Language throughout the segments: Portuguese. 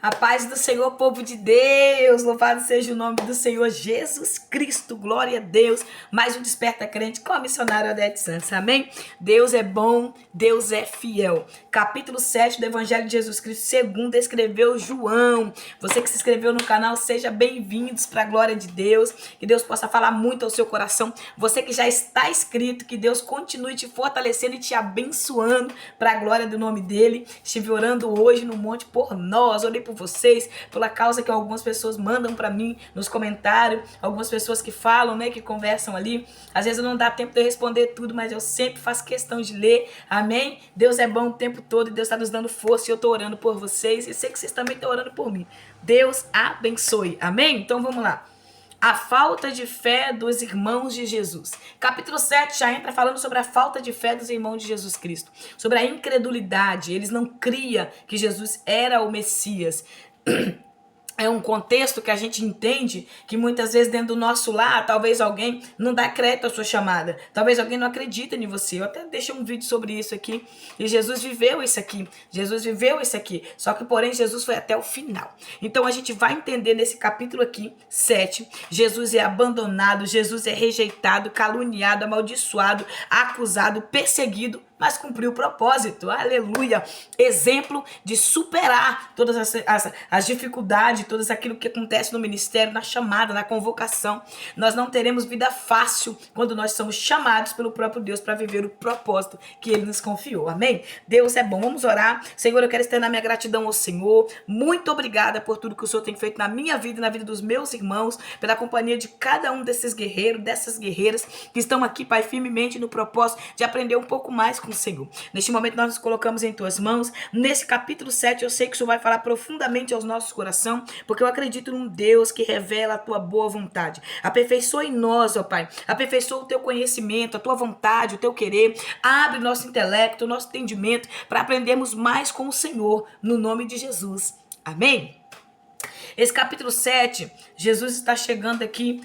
A paz do Senhor, povo de Deus, louvado seja o nome do Senhor Jesus Cristo, glória a Deus. Mais um Desperta Crente com a missionária Odete Santos, amém? Deus é bom, Deus é fiel. Capítulo 7 do Evangelho de Jesus Cristo, segundo escreveu João. Você que se inscreveu no canal, seja bem-vindos para a glória de Deus, que Deus possa falar muito ao seu coração. Você que já está inscrito, que Deus continue te fortalecendo e te abençoando para a glória do nome dele. Estive orando hoje no monte por nós, orei por vocês, pela causa que algumas pessoas mandam para mim nos comentários, algumas pessoas que falam, né, que conversam ali. Às vezes não dá tempo de eu responder tudo, mas eu sempre faço questão de ler, amém? Deus é bom o tempo todo e Deus está nos dando força e eu estou orando por vocês e sei que vocês também estão orando por mim. Deus abençoe, amém? Então vamos lá. A falta de fé dos irmãos de Jesus. Capítulo 7 já entra falando sobre a falta de fé dos irmãos de Jesus Cristo. Sobre a incredulidade. Eles não criam que Jesus era o Messias. É um contexto que a gente entende que muitas vezes dentro do nosso lar, talvez alguém não dá crédito à sua chamada. Talvez alguém não acredita em você. Eu até deixei um vídeo sobre isso aqui. E Jesus viveu isso aqui. Jesus viveu isso aqui. Só que, porém, Jesus foi até o final. Então, a gente vai entender nesse capítulo aqui, 7. Jesus é abandonado, Jesus é rejeitado, caluniado, amaldiçoado, acusado, perseguido, mas cumpriu o propósito, aleluia, exemplo de superar todas as dificuldades, tudo aquilo que acontece no ministério, na chamada, na convocação. Nós não teremos vida fácil quando nós somos chamados pelo próprio Deus para viver o propósito que Ele nos confiou, amém? Deus é bom, vamos orar. Senhor, eu quero externar minha gratidão ao Senhor, muito obrigada por tudo que o Senhor tem feito na minha vida e na vida dos meus irmãos, pela companhia de cada um desses guerreiros, dessas guerreiras que estão aqui, Pai, firmemente no propósito de aprender um pouco mais com o Senhor. Neste momento nós nos colocamos em tuas mãos. Nesse capítulo 7 eu sei que o Senhor vai falar profundamente aos nossos corações, porque eu acredito num Deus que revela a tua boa vontade. Aperfeiçoa em nós, ó Pai. Aperfeiçoa o teu conhecimento, a tua vontade, o teu querer. Abre nosso intelecto, o nosso entendimento para aprendermos mais com o Senhor, no nome de Jesus. Amém? Esse capítulo 7, Jesus está chegando aqui,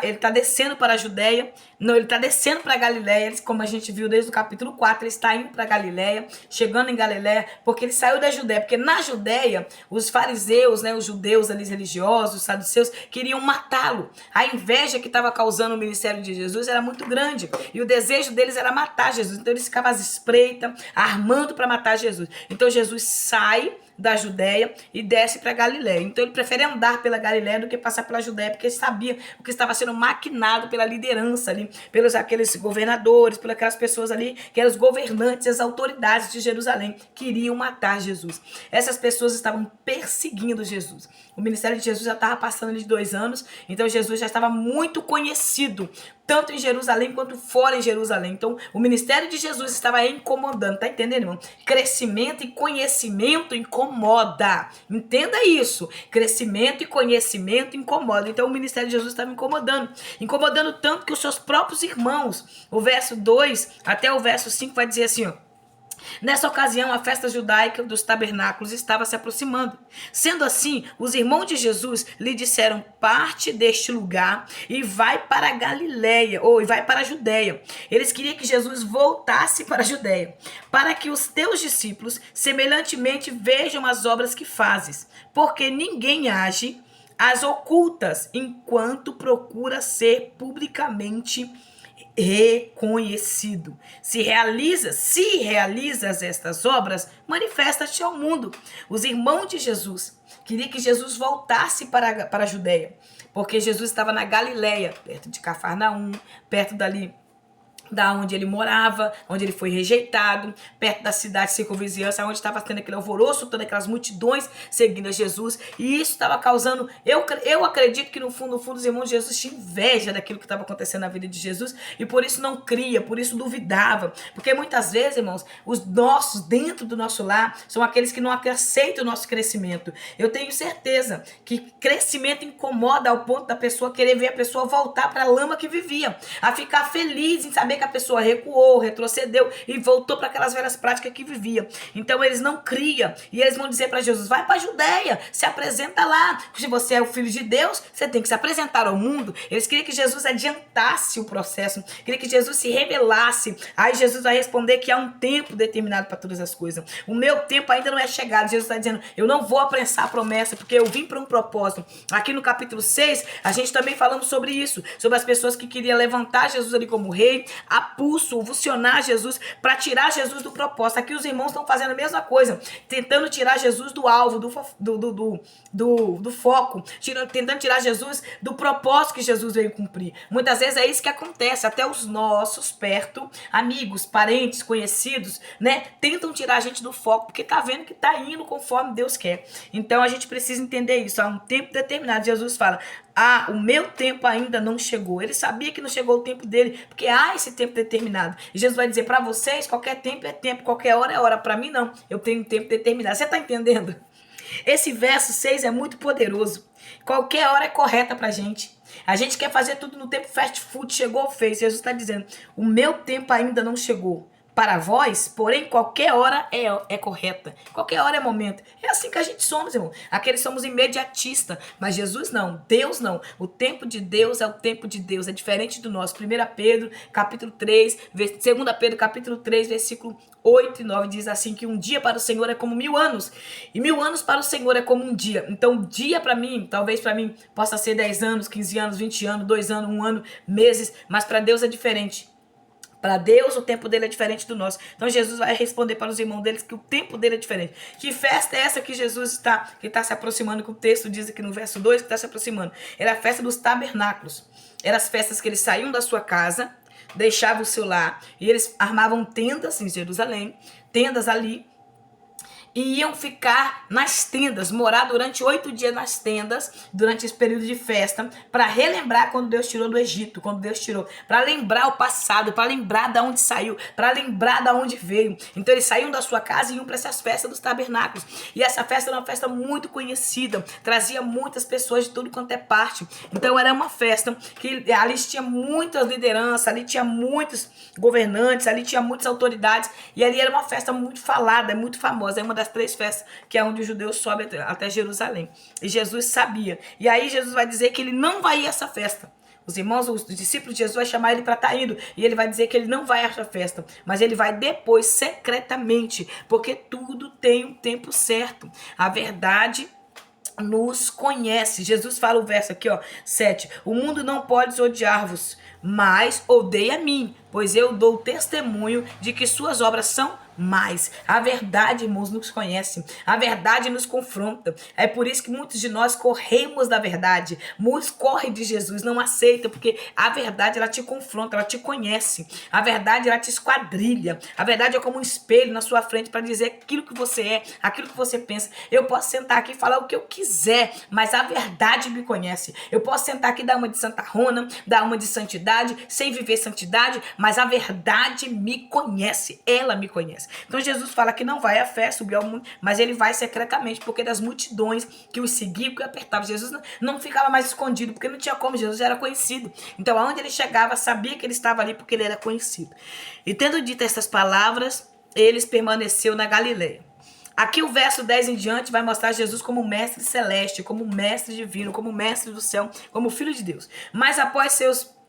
ele está descendo para a Judéia, não, ele está descendo para a Galileia, como a gente viu desde o capítulo 4, ele está indo para a Galileia, chegando em Galileia, porque ele saiu da Judéia, porque na Judéia, os fariseus, né, os judeus ali religiosos, os saduceus, queriam matá-lo. A inveja que estava causando o ministério de Jesus era muito grande, e o desejo deles era matar Jesus, então eles ficavam às espreitas, armando para matar Jesus. Então Jesus sai da Judéia e desce para Galiléia. Então ele prefere andar pela Galiléia do que passar pela Judéia, porque ele sabia o que estava sendo maquinado pela liderança ali, pelos aqueles governadores, pelas aquelas pessoas ali que eram os governantes, as autoridades de Jerusalém, queriam matar Jesus. Essas pessoas estavam perseguindo Jesus. O ministério de Jesus já estava passando de 2 anos, então Jesus já estava muito conhecido, tanto em Jerusalém quanto fora em Jerusalém. Então, o ministério de Jesus estava incomodando, tá entendendo, irmão? Crescimento e conhecimento incomoda. Entenda isso. Crescimento e conhecimento incomoda. Então, o ministério de Jesus estava incomodando. Incomodando tanto que os seus próprios irmãos, o verso 2 até o verso 5 vai dizer assim, ó. Nessa ocasião, a festa judaica dos tabernáculos estava se aproximando. Sendo assim, os irmãos de Jesus lhe disseram, parte deste lugar e vai para a Galileia, ou vai para a Judéia. Eles queriam que Jesus voltasse para a Judéia, para que os teus discípulos, semelhantemente, vejam as obras que fazes, porque ninguém age às ocultas, enquanto procura ser publicamente reconhecido. Se realizas estas obras, manifesta-te ao mundo. Os irmãos de Jesus queriam que Jesus voltasse para a Judéia, porque Jesus estava na Galileia, perto de Cafarnaum, perto dali da onde ele morava, onde ele foi rejeitado, perto da cidade circunvizinhança, onde estava tendo aquele alvoroço, todas aquelas multidões seguindo a Jesus, e isso estava causando, eu acredito que no fundo, os irmãos de Jesus tinham inveja daquilo que estava acontecendo na vida de Jesus, e por isso não cria, por isso duvidava, porque muitas vezes, irmãos, os nossos, dentro do nosso lar, são aqueles que não aceitam o nosso crescimento. Eu tenho certeza que crescimento incomoda ao ponto da pessoa querer ver a pessoa voltar para a lama que vivia, a ficar feliz em saber que a pessoa recuou, retrocedeu e voltou para aquelas velhas práticas que vivia. Então eles não criam e eles vão dizer para Jesus, vai para a Judéia, se apresenta lá. Se você é o filho de Deus, você tem que se apresentar ao mundo. Eles queriam que Jesus adiantasse o processo, queriam que Jesus se revelasse. Aí Jesus vai responder que há um tempo determinado para todas as coisas. O meu tempo ainda não é chegado. Jesus está dizendo, eu não vou apressar a promessa, porque eu vim para um propósito. Aqui no capítulo 6, a gente também falamos sobre isso, sobre as pessoas que queriam levantar Jesus ali como rei, a pulso, funcionar Jesus, para tirar Jesus do propósito. Aqui os irmãos estão fazendo a mesma coisa, tentando tirar Jesus do alvo, do foco, tentando tirar Jesus do propósito que Jesus veio cumprir. Muitas vezes é isso que acontece, até os nossos perto, amigos, parentes, conhecidos, né, tentam tirar a gente do foco, porque tá vendo que tá indo conforme Deus quer. Então a gente precisa entender isso, há um tempo determinado. Jesus fala, o meu tempo ainda não chegou. Ele sabia que não chegou o tempo dele, porque há esse tempo determinado. E Jesus vai dizer para vocês, qualquer tempo é tempo, qualquer hora é hora. Para mim não, eu tenho um tempo determinado. Você tá entendendo? Esse verso 6 é muito poderoso. Qualquer hora é correta pra gente. A gente quer fazer tudo no tempo fast food, chegou, fez. Jesus está dizendo, o meu tempo ainda não chegou. Para vós, porém, qualquer hora é correta. Qualquer hora é momento. É assim que a gente somos, irmão. Aqueles somos imediatistas. Mas Jesus não. Deus não. O tempo de Deus é o tempo de Deus. É diferente do nosso. 1 Pedro, capítulo 3, 2 Pedro, capítulo 3, versículo 8 e 9, diz assim, que um dia para o Senhor é como 1000 anos. E 1000 anos para o Senhor é como um dia. Então, um dia para mim, talvez para mim, possa ser 10 anos, 15 anos, 20 anos, 2 anos, 1 ano, meses. Mas para Deus é diferente. Para Deus, o tempo dele é diferente do nosso. Então, Jesus vai responder para os irmãos deles que o tempo dele é diferente. Que festa é essa que Jesus está se aproximando, que o texto diz aqui no verso 2, que está se aproximando? Era a festa dos tabernáculos. Eram as festas que eles saíam da sua casa, deixavam o seu lar, e eles armavam tendas em Jerusalém, tendas ali, e iam ficar nas tendas, morar durante 8 dias nas tendas, durante esse período de festa, para relembrar quando Deus tirou do Egito, quando Deus tirou, para lembrar o passado, para lembrar de onde saiu, para lembrar de onde veio. Então eles saíam da sua casa e iam para essas festas dos tabernáculos. E essa festa era uma festa muito conhecida, trazia muitas pessoas de tudo quanto é parte. Então era uma festa que ali tinha muitas lideranças, ali tinha muitos governantes, ali tinha muitas autoridades, e ali era uma festa muito falada, muito famosa. É uma das 3 festas, que é onde os judeus sobem até Jerusalém. E Jesus sabia. E aí Jesus vai dizer que ele não vai ir a essa festa. Os irmãos, os discípulos de Jesus vai chamar ele para estar indo. E ele vai dizer que ele não vai a essa festa. Mas ele vai depois, secretamente. Porque tudo tem um tempo certo. A verdade nos conhece. Jesus fala o verso aqui, 7. O mundo não pode odiar-vos, mas odeia a mim, pois eu dou testemunho de que suas obras são mais. A verdade, irmãos, nos conhece. A verdade nos confronta. É por isso que muitos de nós corremos da verdade. Muitos correm de Jesus, não aceitam, porque a verdade, ela te confronta, ela te conhece. A verdade, ela te esquadrilha. A verdade é como um espelho na sua frente para dizer aquilo que você é, aquilo que você pensa. Eu posso sentar aqui e falar o que eu quiser, mas a verdade me conhece. Eu posso sentar aqui e dar uma de santarrona, dar uma de santidade, sem viver santidade, mas a verdade me conhece. Ela me conhece. Então Jesus fala que não vai à festa, subiu ao mundo, mas ele vai secretamente, porque das multidões que o seguiam, que o apertavam. Jesus não ficava mais escondido, porque não tinha como, Jesus já era conhecido. Então aonde ele chegava, sabia que ele estava ali, porque ele era conhecido. E tendo dito essas palavras, eles permaneceu na Galileia. Aqui o verso 10 em diante vai mostrar Jesus como mestre celeste, como mestre divino, como mestre do céu, como filho de Deus. Mas após seus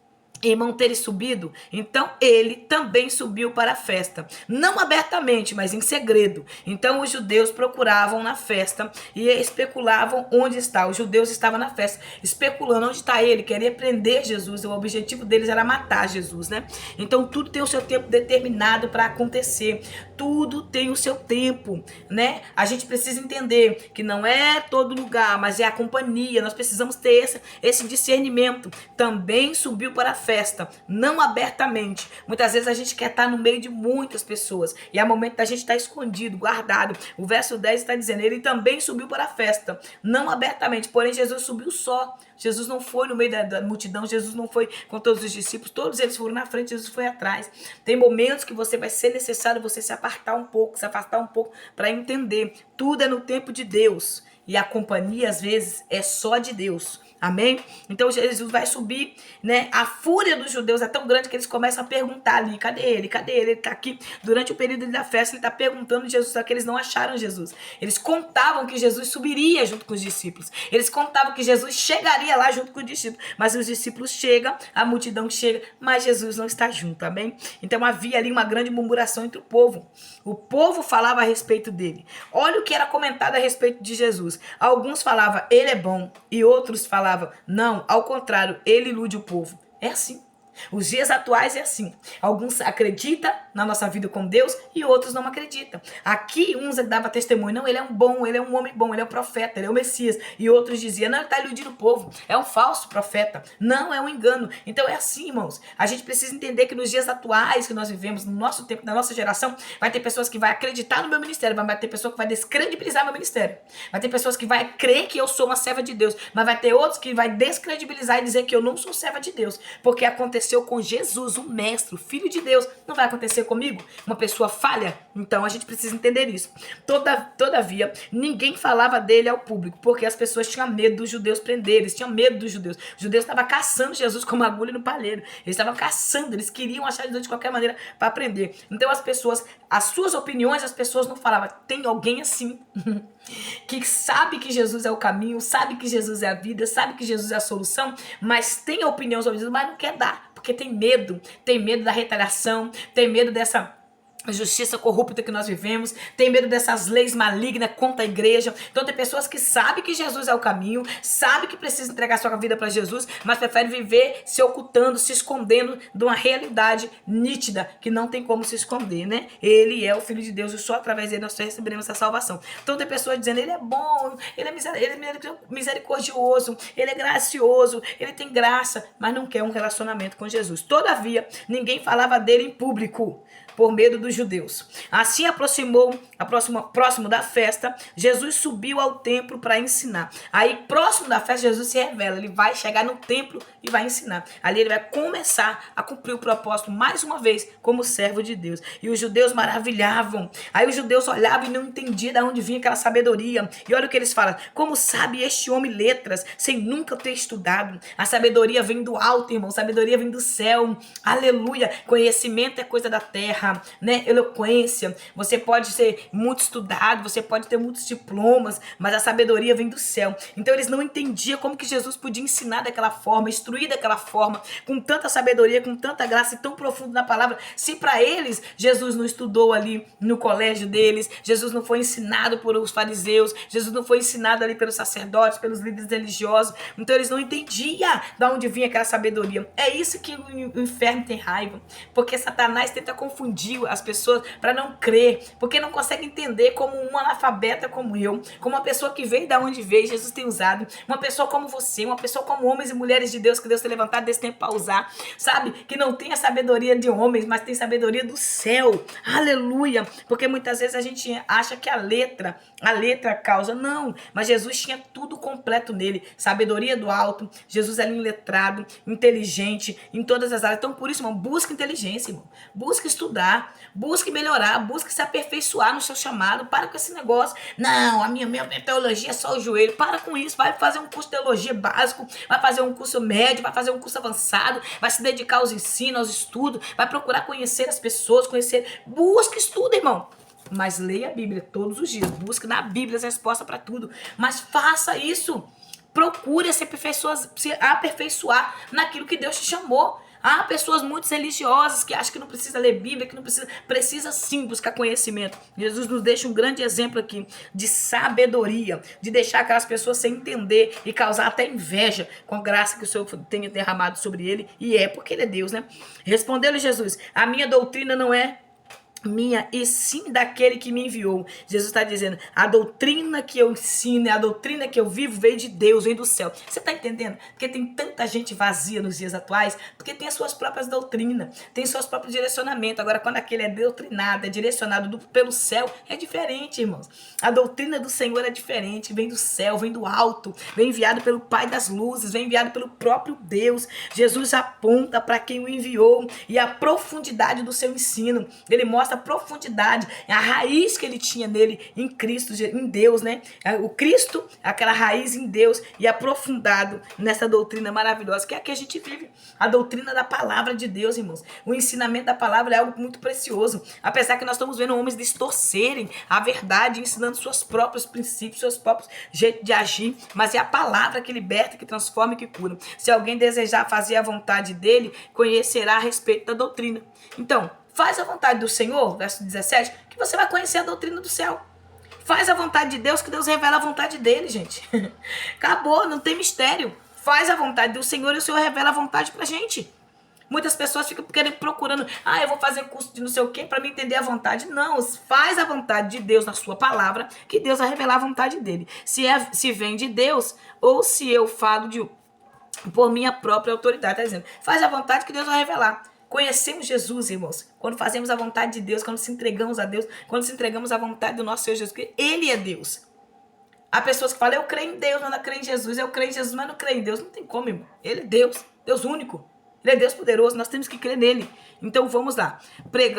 irmão terem subido, então ele também subiu para a festa, não abertamente, mas em segredo. Então os judeus procuravam na festa e especulavam onde está. Os judeus estavam na festa especulando onde está ele, queria prender Jesus. O objetivo deles era matar Jesus, né? Então tudo tem o seu tempo determinado para acontecer, tudo tem o seu tempo, né? A gente precisa entender que não é todo lugar, mas é a companhia. Nós precisamos ter esse discernimento. Também subiu para a festa, não abertamente. Muitas vezes a gente quer estar no meio de muitas pessoas e é o momento da gente estar escondido, guardado. O verso 10 está dizendo, ele também subiu para a festa, não abertamente, porém Jesus subiu só. Jesus não foi no meio da multidão, Jesus não foi com todos os discípulos, todos eles foram na frente, Jesus foi atrás. Tem momentos que vai ser necessário você se afastar um pouco para entender. Tudo é no tempo de Deus. E a companhia, às vezes, é só de Deus. Amém? Então Jesus vai subir, né? A fúria dos judeus é tão grande que eles começam a perguntar ali, cadê ele? Cadê ele? Ele tá aqui. Durante o período da festa, ele tá perguntando de Jesus, só que eles não acharam Jesus. Eles contavam que Jesus subiria junto com os discípulos. Eles contavam que Jesus chegaria lá junto com os discípulos. Mas os discípulos chegam, a multidão chega, mas Jesus não está junto, amém? Então havia ali uma grande murmuração entre o povo. O povo falava a respeito dele. Olha o que era comentado a respeito de Jesus. Alguns falavam, ele é bom, e outros falavam, não, ao contrário, ele ilude o povo. É assim. Os dias atuais é assim. Alguns acreditam na nossa vida com Deus e outros não acreditam. Aqui uns davam testemunho, não, ele é um bom, ele é um homem bom, ele é um profeta, ele é o Messias. E outros diziam, não, ele está iludindo o povo, é um falso profeta. Não, é um engano. Então é assim, irmãos. A gente precisa entender que nos dias atuais que nós vivemos, no nosso tempo, na nossa geração, vai ter pessoas que vão acreditar no meu ministério, vai ter pessoas que vai descredibilizar meu ministério. Vai ter pessoas que vai crer que eu sou uma serva de Deus, mas vai ter outros que vai descredibilizar e dizer que eu não sou serva de Deus, porque aconteceu com Jesus, o mestre, o filho de Deus. Não vai acontecer comigo? Uma pessoa falha? Então a gente precisa entender isso. Todavia, ninguém falava dele ao público, porque as pessoas tinham medo dos judeus prender, eles tinham medo dos judeus. Os judeus estavam caçando Jesus como agulha no palheiro. Eles estavam caçando, eles queriam achar Jesus de qualquer maneira para prender. Então as pessoas, as suas opiniões, as pessoas não falavam. Tem alguém assim que sabe que Jesus é o caminho, sabe que Jesus é a vida, sabe que Jesus é a solução, mas tem a opinião sobre Jesus, mas não quer dar, porque tem medo da retaliação, tem medo dessa justiça corrupta que nós vivemos, tem medo dessas leis malignas contra a igreja. Então tem pessoas que sabem que Jesus é o caminho, sabem que precisa entregar sua vida para Jesus, mas preferem viver se ocultando, se escondendo de uma realidade nítida, que não tem como se esconder, né? Ele é o Filho de Deus e só através dele nós receberemos essa salvação. Então tem pessoas dizendo, ele é bom, ele é misericordioso, ele é gracioso, ele tem graça, mas não quer um relacionamento com Jesus. Todavia, ninguém falava dele em público, por medo dos judeus. Assim próximo da festa, Jesus subiu ao templo para ensinar. Aí, próximo da festa, Jesus se revela. Ele vai chegar no templo e vai ensinar. Ali ele vai começar a cumprir o propósito, mais uma vez, como servo de Deus. E os judeus maravilhavam. Aí os judeus olhavam e não entendiam de onde vinha aquela sabedoria. E olha o que eles falam. Como sabe este homem letras, sem nunca ter estudado? A sabedoria vem do alto, irmão. Sabedoria vem do céu. Aleluia. Conhecimento é coisa da terra, né? Eloquência, você pode ser muito estudado, você pode ter muitos diplomas, mas a sabedoria vem do céu. Então eles não entendiam como que Jesus podia ensinar daquela forma, instruir daquela forma, com tanta sabedoria, com tanta graça e tão profundo na palavra, se para eles Jesus não estudou ali no colégio deles, Jesus não foi ensinado por os fariseus, Jesus não foi ensinado ali pelos sacerdotes, pelos líderes religiosos. Então eles não entendiam de onde vinha aquela sabedoria. É isso que o inferno tem raiva, porque Satanás tenta confundir as pessoas para não crer, porque não consegue entender como um analfabeta como eu, como uma pessoa que veio da onde veio, Jesus tem usado, uma pessoa como você, uma pessoa como homens e mulheres de Deus que Deus tem levantado desse tempo para usar, sabe? Que não tem a sabedoria de homens, mas tem sabedoria do céu. Aleluia! Porque muitas vezes a gente acha que a letra causa, não, mas Jesus tinha tudo completo nele, sabedoria do alto, Jesus era letrado, inteligente em todas as áreas. Então por isso, irmão, busca inteligência, irmão, busca estudar, busque melhorar, busque se aperfeiçoar no seu chamado. Para com esse negócio, não, a minha teologia é só o joelho. Para com isso, vai fazer um curso de teologia básico, vai fazer um curso médio, vai fazer um curso avançado, vai se dedicar aos ensinos, aos estudos, vai procurar conhecer as pessoas, busque estudo, irmão, mas leia a Bíblia todos os dias, busque na Bíblia as respostas para tudo, mas faça isso, procure se aperfeiçoar naquilo que Deus te chamou. Há pessoas muito religiosas que acham que não precisa ler Bíblia, que não precisa sim buscar conhecimento. Jesus nos deixa um grande exemplo aqui de sabedoria, de deixar aquelas pessoas sem entender e causar até inveja com a graça que o Senhor tenha derramado sobre ele, e é porque ele é Deus, né? Respondeu-lhe Jesus, a minha doutrina não é minha, e sim daquele que me enviou. Jesus está dizendo, a doutrina que eu ensino, a doutrina que eu vivo veio de Deus, veio do céu. Você está entendendo? Porque tem tanta gente vazia nos dias atuais, porque tem as suas próprias doutrinas, tem seus próprios direcionamentos. Agora, quando aquele é doutrinado, é direcionado pelo céu, é diferente, irmãos. A doutrina do Senhor é diferente, vem do céu, vem do alto, vem enviado pelo Pai das luzes, vem enviado pelo próprio Deus. Jesus aponta para quem o enviou e a profundidade do seu ensino. Ele mostra mostra a profundidade, a raiz que ele tinha nele, em Cristo, em Deus, né? O Cristo, aquela raiz em Deus e aprofundado nessa doutrina maravilhosa, que é a que a gente vive, a doutrina da palavra de Deus, irmãos. O ensinamento da palavra é algo muito precioso, apesar que nós estamos vendo homens distorcerem a verdade, ensinando seus próprios princípios, seus próprios jeitos de agir, mas é a palavra que liberta, que transforma e que cura. Se alguém desejar fazer a vontade dele, conhecerá a respeito da doutrina. Então, faz a vontade do Senhor, verso 17, que você vai conhecer a doutrina do céu. Faz a vontade de Deus, que Deus revela a vontade dele, gente. Acabou, não tem mistério. Faz a vontade do Senhor e o Senhor revela a vontade pra gente. Muitas pessoas ficam procurando, eu vou fazer curso de não sei o quê para me entender a vontade. Não, faz a vontade de Deus na sua palavra, que Deus vai revelar a vontade dele. Se vem de Deus ou se eu falo por minha própria autoridade. Tá dizendo, faz a vontade que Deus vai revelar. Conhecemos Jesus, irmãos, quando fazemos a vontade de Deus, quando se entregamos a Deus, quando se entregamos à vontade do nosso Senhor Jesus, porque Ele é Deus. Há pessoas que falam, eu creio em Deus, mas não creio em Jesus. Eu creio em Jesus, mas não creio em Deus. Não tem como, irmão. Ele é Deus, Deus único. Ele é Deus poderoso, nós temos que crer nele. Então vamos lá.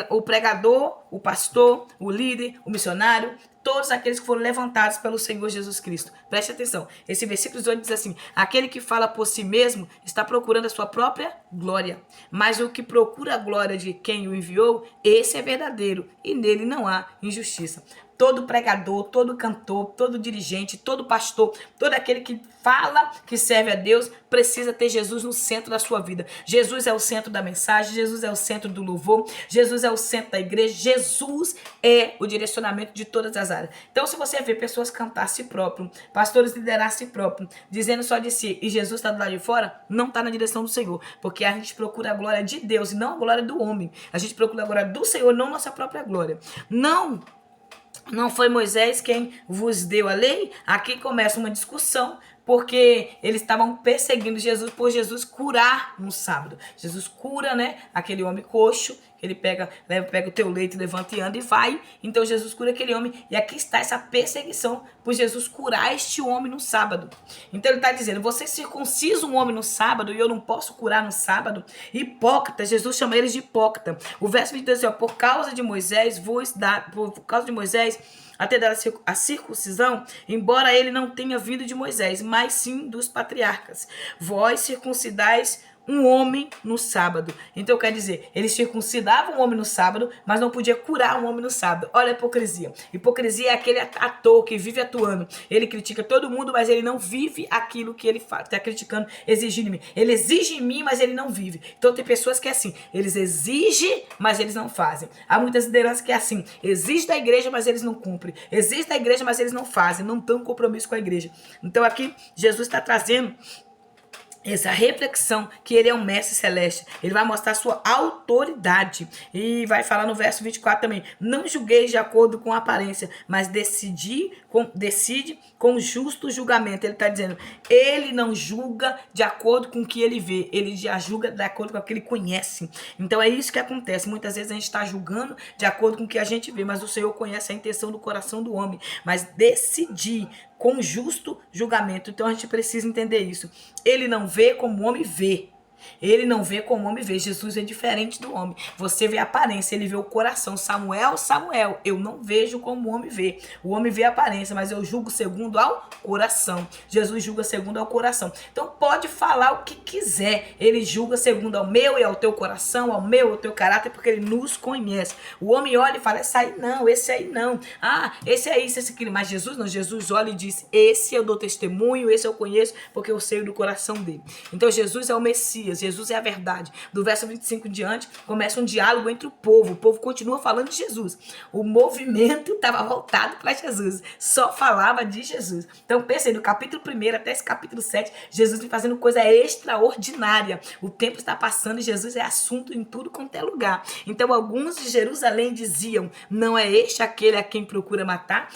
O pregador, o pastor, o líder, o missionário, todos aqueles que foram levantados pelo Senhor Jesus Cristo. Preste atenção. Esse versículo 18 diz assim, aquele que fala por si mesmo está procurando a sua própria glória. Mas o que procura a glória de quem o enviou, esse é verdadeiro e nele não há injustiça. Todo pregador, todo cantor, todo dirigente, todo pastor, todo aquele que fala que serve a Deus, precisa ter Jesus no centro da sua vida. Jesus é o centro da mensagem, Jesus é o centro do louvor, Jesus é o centro da igreja, Jesus é o direcionamento de todas as áreas. Então, se você vê pessoas cantar a si próprio, pastores liderar a si próprio, dizendo só de si, e Jesus está do lado de fora, não está na direção do Senhor, porque a gente procura a glória de Deus e não a glória do homem. A gente procura a glória do Senhor, não nossa própria glória. Não foi Moisés quem vos deu a lei? Aqui começa uma discussão, porque eles estavam perseguindo Jesus por Jesus curar no sábado. Jesus cura, né, aquele homem coxo, ele pega o teu leito, levanta e anda e vai. Então Jesus cura aquele homem e aqui está essa perseguição por Jesus curar este homem no sábado. Então ele está dizendo, você circuncisa um homem no sábado e eu não posso curar no sábado? Hipócrita, Jesus chama eles de hipócrita. O verso 22 diz, por causa de Moisés, até dar a circuncisão, embora ele não tenha vindo de Moisés, mas sim dos patriarcas. Vós circuncidais um homem no sábado. Então quer dizer, eles circuncidavam um homem no sábado, mas não podia curar um homem no sábado. Olha a hipocrisia. Hipocrisia é aquele ator que vive atuando. Ele critica todo mundo, mas ele não vive aquilo que ele faz. Está criticando, exigindo em mim. Ele exige em mim, mas ele não vive. Então tem pessoas que é assim, eles exigem, mas eles não fazem. Há muitas lideranças que é assim, exige da igreja, mas eles não cumprem. Exige da igreja, mas eles não fazem. Não têm um compromisso com a igreja. Então aqui, Jesus está trazendo essa reflexão que ele é um mestre celeste. Ele vai mostrar sua autoridade. E vai falar no verso 24 também. Não julgueis de acordo com a aparência, mas decide com justo julgamento. Ele está dizendo, ele não julga de acordo com o que ele vê. Ele já julga de acordo com o que ele conhece. Então é isso que acontece. Muitas vezes a gente está julgando de acordo com o que a gente vê, mas o Senhor conhece a intenção do coração do homem. Mas decidir com justo julgamento. Então a gente precisa entender isso. Ele não vê como o homem vê. Ele não vê como o homem vê. Jesus é diferente do homem. Você vê a aparência, ele vê o coração. Samuel, eu não vejo como o homem vê. O homem vê a aparência, mas eu julgo segundo ao coração. Jesus julga segundo ao coração. Então pode falar o que quiser. Ele julga segundo ao meu e ao teu coração, ao meu e ao teu caráter, porque ele nos conhece. O homem olha e fala, esse aí não, esse aí não. Esse é isso, esse aquilo. Mas Jesus não. Jesus olha e diz, esse eu dou testemunho, esse eu conheço, porque eu sei do coração dele. Então Jesus é o Messias. Jesus é a verdade. Do verso 25 em diante, começa um diálogo entre o povo. O povo continua falando de Jesus. O movimento estava voltado para Jesus. Só falava de Jesus. Então, pensa aí, do capítulo 1 até esse capítulo 7, Jesus vem fazendo coisa extraordinária. O tempo está passando e Jesus é assunto em tudo quanto é lugar. Então, alguns de Jerusalém diziam, não é este aquele a quem procura matar?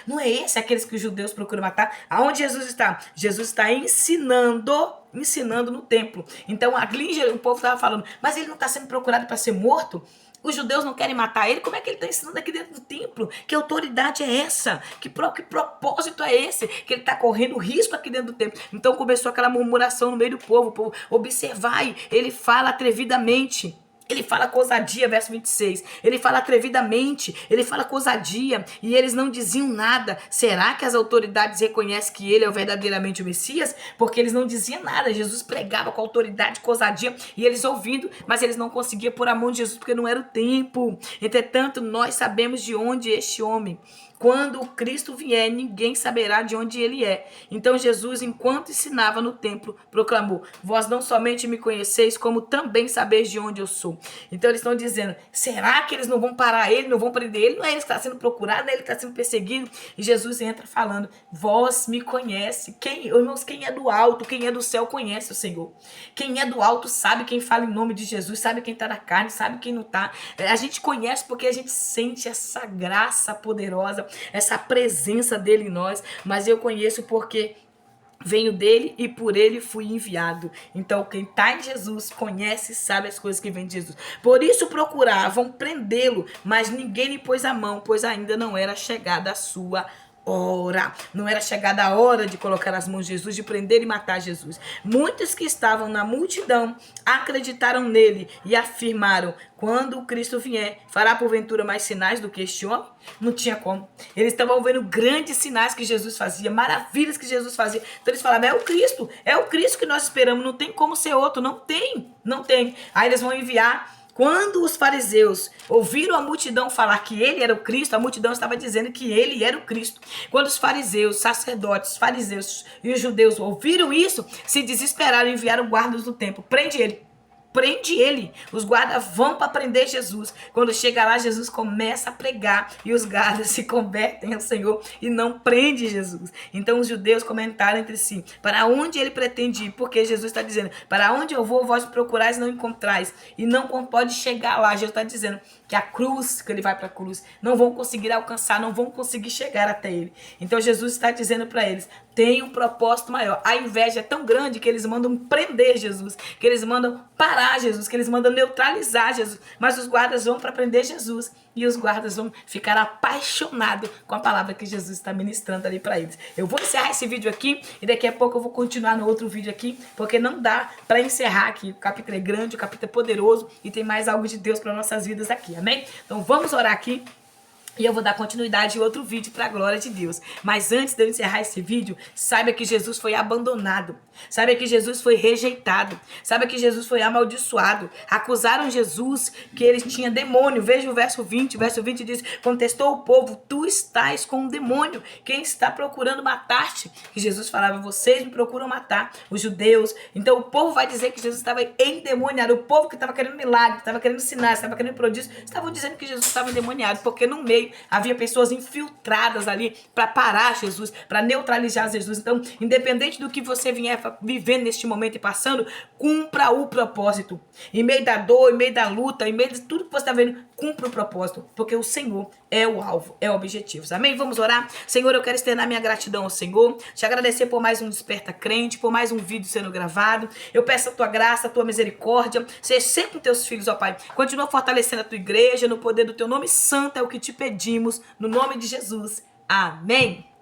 Não é esse aqueles que os judeus procuram matar? Aonde Jesus está? Jesus está ensinando no templo. Então ali o povo estava falando, mas ele não está sendo procurado para ser morto? Os judeus não querem matar ele? Como é que ele está ensinando aqui dentro do templo? Que autoridade é essa? Que propósito é esse? Que ele está correndo risco aqui dentro do templo. Então começou aquela murmuração no meio do povo. O povo, observai, ele fala atrevidamente. Ele fala com ousadia, verso 26. Ele fala atrevidamente, ele fala com ousadia, e eles não diziam nada. Será que as autoridades reconhecem que ele é verdadeiramente o Messias? Porque eles não diziam nada. Jesus pregava com autoridade, com ousadia, e eles ouvindo, mas eles não conseguiam pôr a mão de Jesus, porque não era o tempo. Entretanto, nós sabemos de onde este homem. Quando o Cristo vier, ninguém saberá de onde ele é. Então Jesus, enquanto ensinava no templo, proclamou: vós não somente me conheceis, como também sabeis de onde eu sou. Então eles estão dizendo: será que eles não vão parar ele, não vão prender ele? Não é ele que está sendo procurado, não é ele que está sendo perseguido. E Jesus entra falando: vós me conhecem. Irmãos, quem é do alto, quem é do céu conhece o Senhor. Quem é do alto sabe quem fala em nome de Jesus, sabe quem está na carne, sabe quem não está. A gente conhece porque a gente sente essa graça poderosa, essa presença dele em nós, mas eu conheço porque venho dele e por ele fui enviado. Então quem está em Jesus conhece e sabe as coisas que vêm de Jesus. Por isso procuravam prendê-lo, mas ninguém lhe pôs a mão, pois ainda não era chegada a sua hora. Não era chegada a hora de colocar as mãos de Jesus, de prender e matar Jesus. Muitos que estavam na multidão acreditaram nele e afirmaram: quando o Cristo vier, fará porventura mais sinais do que este homem? Não tinha como. Eles estavam vendo grandes sinais que Jesus fazia, maravilhas que Jesus fazia. Então eles falavam: é o Cristo que nós esperamos, não tem como ser outro, não tem. Aí eles vão enviar. Quando os fariseus ouviram a multidão falar que ele era o Cristo, a multidão estava dizendo que ele era o Cristo. Quando os fariseus, sacerdotes, fariseus e os judeus ouviram isso, se desesperaram e enviaram guardas do templo: prende ele. Prende ele. Os guardas vão para prender Jesus. Quando chega lá, Jesus começa a pregar e os guardas se convertem ao Senhor e não prende Jesus. Então os judeus comentaram entre si: para onde ele pretende ir? Porque Jesus está dizendo: para onde eu vou, vós procurais e não encontrais. E não pode chegar lá. Jesus está dizendo que a cruz, que ele vai para a cruz, não vão conseguir alcançar, não vão conseguir chegar até ele. Então Jesus está dizendo para eles: tem um propósito maior. A inveja é tão grande que eles mandam prender Jesus, que eles mandam parar Jesus, que eles mandam neutralizar Jesus. Mas os guardas vão para prender Jesus e os guardas vão ficar apaixonados com a palavra que Jesus está ministrando ali para eles. Eu vou encerrar esse vídeo aqui e daqui a pouco eu vou continuar no outro vídeo aqui, porque não dá para encerrar aqui. O capítulo é grande, o capítulo é poderoso e tem mais algo de Deus para nossas vidas aqui, amém? Então vamos orar aqui. E eu vou dar continuidade em outro vídeo para a glória de Deus. Mas antes de eu encerrar esse vídeo, saiba que Jesus foi abandonado. Saiba que Jesus foi rejeitado. Saiba que Jesus foi amaldiçoado. Acusaram Jesus que ele tinha demônio. Veja o verso 20. O verso 20 diz: contestou o povo: tu estás com um demônio. Quem está procurando matar-te? E Jesus falava: vocês me procuram matar, os judeus. Então o povo vai dizer que Jesus estava endemoniado. O povo que estava querendo milagre, estava querendo sinais, estava querendo prodígio, estavam dizendo que Jesus estava endemoniado, porque no meio havia pessoas infiltradas ali para parar Jesus, para neutralizar Jesus. Então, independente do que você vier vivendo neste momento e passando, cumpra o propósito. Em meio da dor, em meio da luta, em meio de tudo que você está vendo, cumpra o propósito, porque o Senhor é o alvo, é o objetivo. Amém? Vamos orar? Senhor, eu quero externar minha gratidão ao Senhor, te agradecer por mais um Desperta Crente, por mais um vídeo sendo gravado. Eu peço a tua graça, a tua misericórdia, seja sempre com teus filhos, ó Pai. Continua fortalecendo a tua igreja, no poder do teu nome santo é o que te pedimos, no nome de Jesus. Amém.